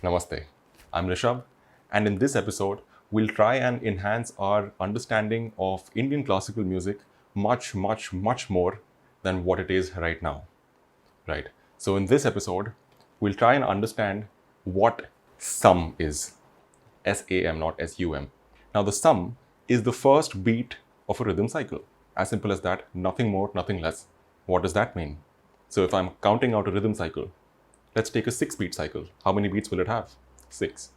Namaste. I'm Rishabh, and in this episode, we'll try and enhance our understanding of Indian classical music much more than what it is right now. Right. So, in this episode, we'll try and understand what sum is. SAM, not SUM. Now, the sum is the first beat of a rhythm cycle. As simple as that, nothing more, nothing less. What does that mean? So, if I'm counting out a rhythm cycle, let's take a 6-beat cycle. How many beats will it have? 6.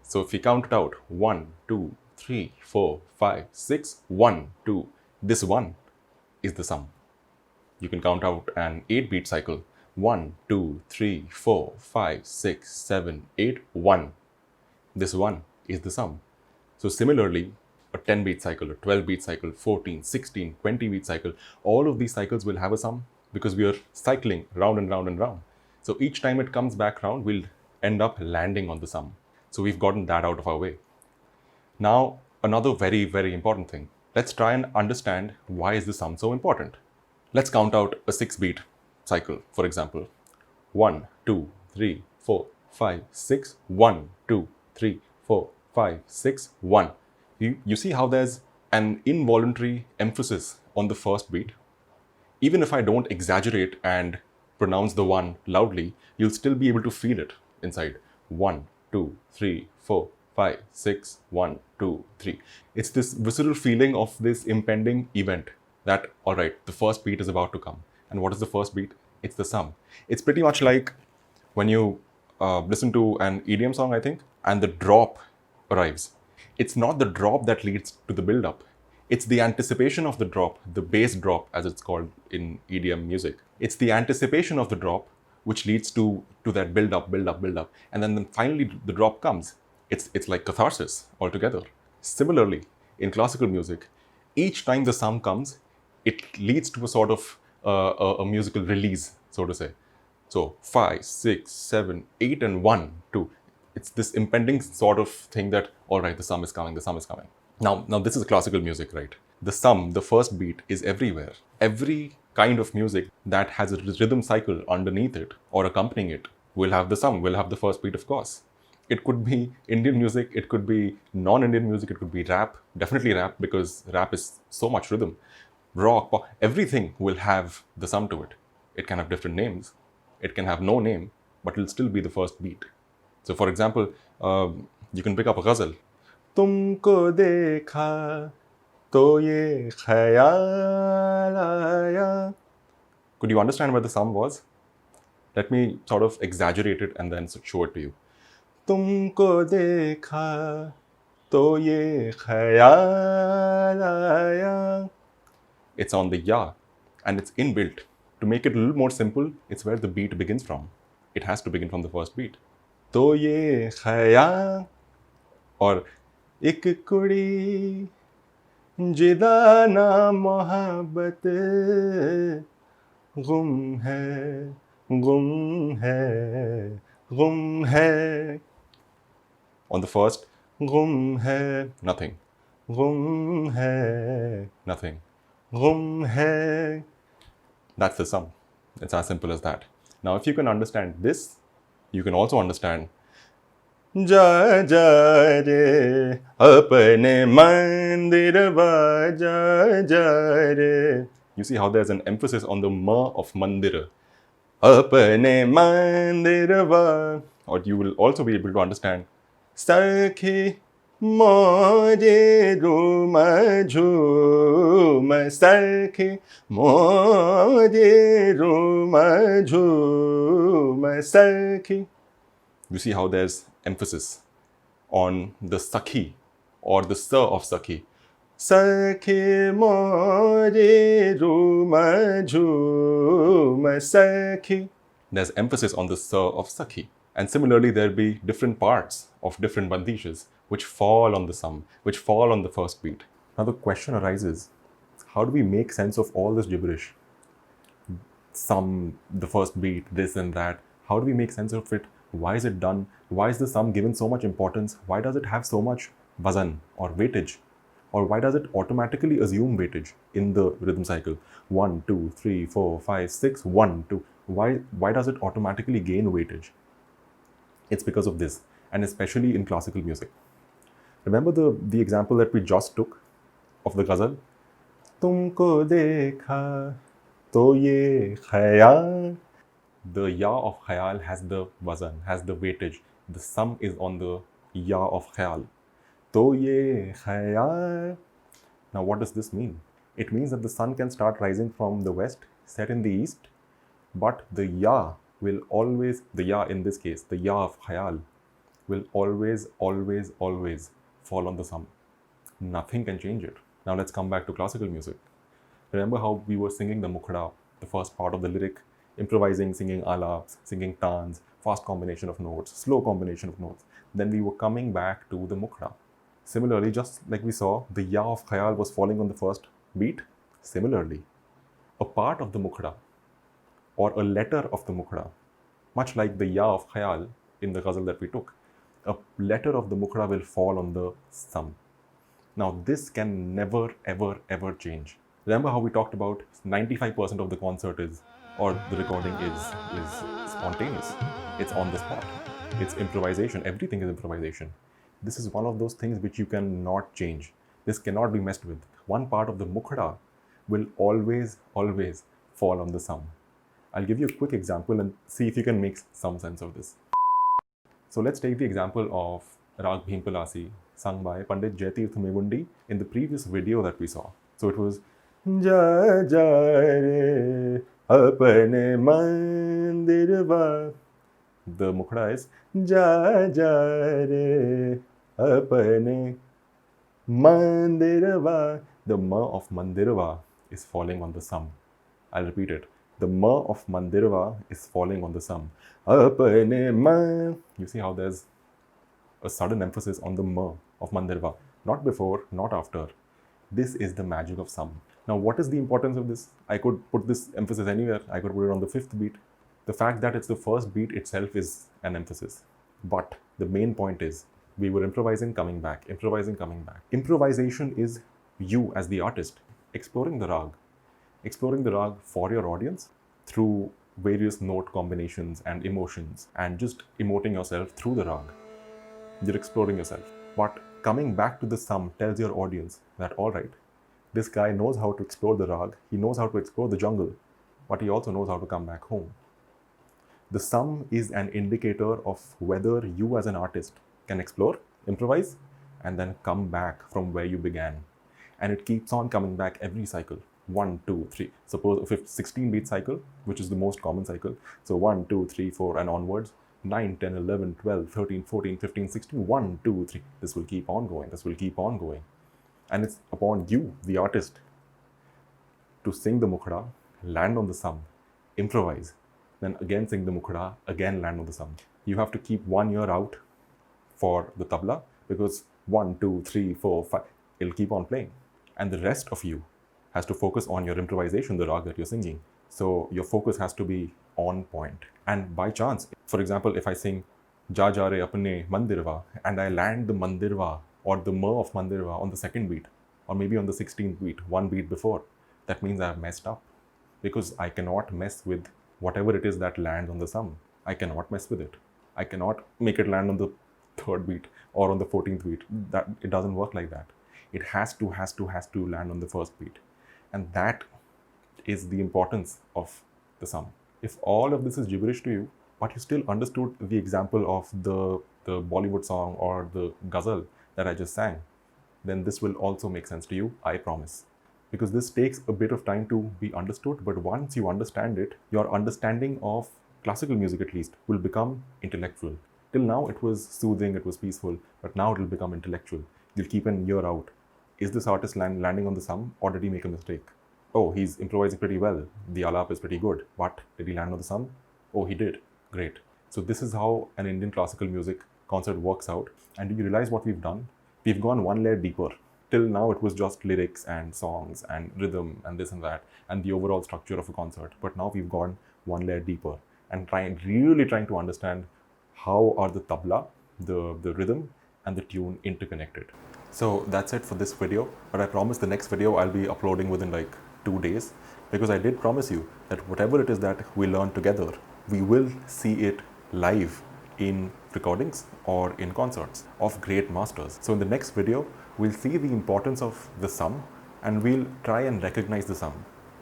So, if we count it out 1, 2, 3, 4, 5, 6, 1, 2, this 1 is the sum. You can count out an 8-beat cycle 1, 2, 3, 4, 5, 6, 7, 8, 1. This 1 is the sum. So similarly, a 10-beat cycle, a 12-beat cycle, 14, 16, 20-beat cycle, all of these cycles will have a sum because we are cycling round and round and round. So each time it comes back round, we'll end up landing on the sum. So we've gotten that out of our way. Now, another very important thing. Let's try and understand why is the sum so important. Let's count out a 6-beat cycle, for example. 1, 2, 3, 4, 5, 6, 1, 2, 3, 4, 5, 6, 1. You see how there's an involuntary emphasis on the first beat? Even if I don't exaggerate and pronounce the 1 loudly, you'll still be able to feel it inside. 1, 2, 3, 4, 5, 6, 1, 2, 3. It's this visceral feeling of this impending event that, all right, the first beat is about to come. And what is the first beat? It's the sum. It's pretty much like when you listen to an EDM song, I think, and the drop arrives. It's not the drop that leads to the build-up. It's the anticipation of the drop, the bass drop, as it's called in EDM music. It's the anticipation of the drop which leads to that build-up. And then finally the drop comes. It's like catharsis altogether. Similarly, in classical music, each time the sum comes, it leads to a sort of a musical release, so to say. So 5, 6, 7, 8, and 1, 2. It's this impending sort of thing that, all right, the sum is coming. Now this is classical music, right? The sum, the first beat, is everywhere. Every kind of music that has a rhythm cycle underneath it or accompanying it will have the sum, will have the first beat, of course. It could be Indian music, it could be non-Indian music, it could be rap, definitely rap, because rap is so much rhythm. Rock, pop, everything will have the sum to it. It can have different names. It can have no name, but it'll still be the first beat. So for example, you can pick up a ghazal. तुमको देखा तो ये ख्याल आया. Could you understand where the sum was? Let me sort of exaggerate it and then show it to you. तुमको देखा तो ये ख्याल आया. It's on the ya and it's inbuilt. To make it a little more simple, it's where the beat begins from. It has to begin from the first beat. तो ये ख्याल और एक कुड़ी जिदा ना मोहब्बत गुम है गुम है. On the first, गुम है, nothing. गुम है, nothing. गुम है. That's the sum. It's as simple as that. Now, if you can understand this, you can also understand जा जा रे अपने मंदिर जा रे. You see how there's an emphasis on the ma of mandir. अपने मंदिर. Or you will also be able to understand सखी मोरे रूम झूम सखी मोरे रूम झूम सखी. You see how there's emphasis on the sakhi or the sa of sakhi. Sakhi more room jhoom sakhi. There's emphasis on the sa of sakhi. And similarly, there'll be different parts of different bandishes which fall on the sum, which fall on the first beat. Now the question arises, how do we make sense of all this gibberish? Sum, the first beat, this and that. How do we make sense of it? Why is it done? Why is the sum given so much importance? Why does it have so much wazan or weightage? Or why does it automatically assume weightage in the rhythm cycle? 1, 2, 3, 4, 5, 6, 1, 2. Why does it automatically gain weightage? It's because of this, and especially in classical music. Remember the example that we just took of the ghazal? तुमको देखा तो ये ख्याल. The ya of khayal has the wazan, has the weightage. The sum is on the ya of khayal. To ye khayal. Now, what does this mean? It means that the sun can start rising from the west, set in the east, but the ya will always, the ya in this case, the ya of khayal, will always, always, always fall on the sum. Nothing can change it. Now, let's come back to classical music. Remember how we were singing the mukhra, the first part of the lyric, improvising, singing alaps, singing tans, fast combination of notes, slow combination of notes. Then we were coming back to the mukhra. Similarly, just like we saw, the ya of khayal was falling on the first beat. Similarly, a part of the mukhra or a letter of the mukhra, much like the ya of khayal in the ghazal that we took, a letter of the mukhra will fall on the sum. Now, this can never, ever, ever change. Remember how we talked about 95% of the concert is, or the recording is spontaneous. It's on the spot. It's improvisation. Everything is improvisation. This is one of those things which you cannot change. This cannot be messed with. One part of the mukhra will always, always fall on the sum. I'll give you a quick example and see if you can make some sense of this. So let's take the example of Rag Bhim Palasi, sung by Pandit Jaitirth Mevundi in the previous video that we saw. So it was Ja ja re apne mandirva. The mukhra is Ja ja re apne mandirva. The ma of mandirva is falling on the sum. I'll repeat it. The ma of mandirva is falling on the sum. Apne man. You see how there's a sudden emphasis on the ma of mandirva. Not before, not after. This is the magic of sum. Now, what is the importance of this? I could put this emphasis anywhere. I could put it on the fifth beat. The fact that it's the first beat itself is an emphasis. But the main point is, we were improvising, coming back, improvising, coming back. Improvisation is you as the artist exploring the rag for your audience through various note combinations and emotions, and just emoting yourself through the rag. You're exploring yourself. But coming back to the sum tells your audience that, all right, this guy knows how to explore the rag, he knows how to explore the jungle, but he also knows how to come back home. The sum is an indicator of whether you as an artist can explore, improvise, and then come back from where you began. And it keeps on coming back every cycle. 1, 2, 3. Suppose a 16-beat cycle, which is the most common cycle. So 1, 2, 3, 4, and onwards. 9, 10, 11, 12, 13, 14, 15, 16, 1, 2, 3. This will keep on going. This will keep on going. And it's upon you, the artist, to sing the mukhra, land on the sum, improvise, then again sing the mukhra, again land on the sum. You have to keep 1 year out for the tabla, because 1, 2, 3, 4, 5, it'll keep on playing. And the rest of you has to focus on your improvisation, the rag that you're singing. So your focus has to be on point. And by chance, for example, if I sing Ja ja re apne mandirva and I land the mandirva or the ma of mandirva on the second beat, or maybe on the 16th beat, 1 beat before, that means I've messed up, because I cannot mess with whatever it is that lands on the sum. I cannot mess with it. I cannot make it land on the 3rd beat or on the 14th beat. That it doesn't work like that. It has to land on the 1st beat. And that is the importance of the sum. If all of this is gibberish to you, but you still understood the example of the Bollywood song or the ghazal that I just sang, then this will also make sense to you, I promise. Because this takes a bit of time to be understood, but once you understand it, your understanding of classical music at least will become intellectual. Till now it was soothing, it was peaceful, but now it will become intellectual. You'll keep an ear out. Is this artist landing on the sum, or did he make a mistake? Oh, he's improvising pretty well. The alap is pretty good. But did he land on the sum? Oh, he did. Great. So this is how an Indian classical music concert works out. And do you realize what we've done? We've gone one layer deeper. Till now it was just lyrics and songs and rhythm and this and that and the overall structure of a concert. But now we've gone one layer deeper and really trying to understand how are the tabla, the rhythm and the tune interconnected. So that's it for this video. But I promise the next video I'll be uploading within like 2 days, because I did promise you that whatever it is that we learn together, we will see it live in recordings or in concerts of great masters. So in the next video, we'll see the importance of the sum, and we'll try and recognize the sum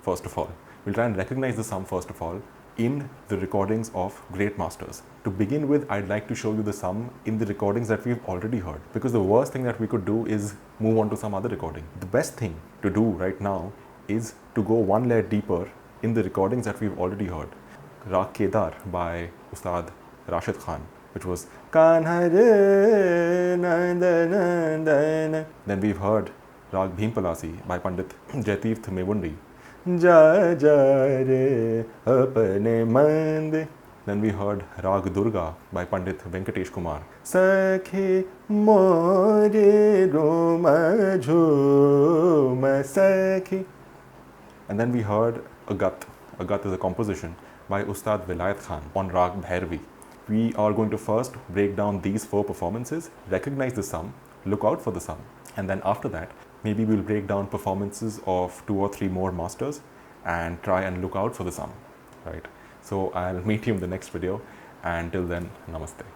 first of all. We'll try and recognize the sum first of all in the recordings of great masters. To begin with, I'd like to show you the sum in the recordings that we've already heard, because the worst thing that we could do is move on to some other recording. The best thing to do right now is to go one layer deeper in the recordings that we've already heard. Rag Kedar by Ustad Rashid Khan, which was Kanha re nanda nanda. Then we've heard Rag Bhimpalasi by Pandit Jaitirth Mevundi. Ja ja re apne mande. Then we heard Rag Durga by Pandit Venkatesh Kumar. Sakhe more roma jhoma sakhe. And then we heard Agat. Agat is a composition by Ustad Vilayat Khan on Rag Bhairavi. We are going to first break down these 4 performances, recognize the sum, look out for the sum, and then after that, maybe we'll break down performances of 2 or 3 more masters and try and look out for the sum, right? So I'll meet you in the next video, and till then, namaste.